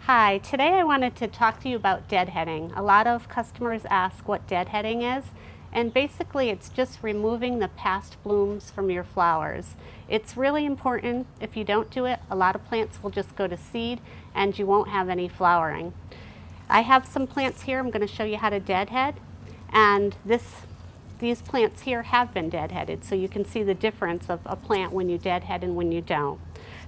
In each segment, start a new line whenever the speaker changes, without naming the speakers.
Hi, today I wanted to talk to you about deadheading. A lot of customers ask what deadheading is, and basically it's just removing the past blooms from your flowers. It's really important. If you don't do it, a lot of plants will just go to seed and you won't have any flowering. I have some plants here I'm going to show you how to deadhead, and these plants here have been deadheaded, so you can see the difference of a plant when you deadhead and when you don't.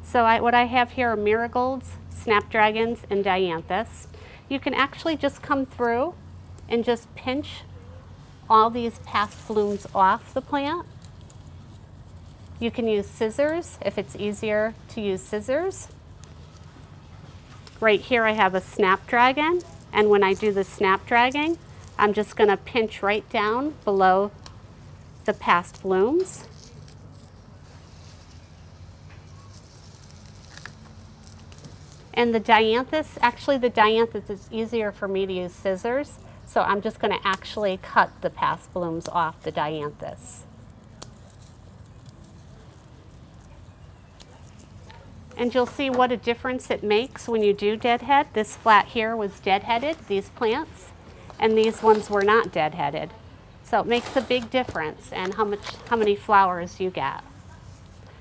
So what I have here are marigolds, snapdragons, and dianthus. You can actually just come through and just pinch all these past blooms off the plant. You can use scissors if it's easier to use scissors. Right here I have a snapdragon, and when I do the snapdragon, I'm just going to pinch right down below the past blooms. And the dianthus, actually the dianthus is easier for me to use scissors, so I'm just going to actually cut the past blooms off the dianthus. And you'll see what a difference it makes when you do deadhead. This flat here was deadheaded, these plants, and these ones were not deadheaded. So it makes a big difference in how many flowers you get.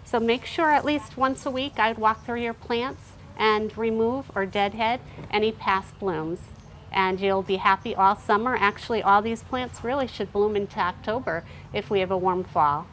So make sure at least once a week I'd walk through your plants and remove or deadhead any past blooms. And you'll be happy all summer. Actually, all these plants really should bloom into October if we have a warm fall.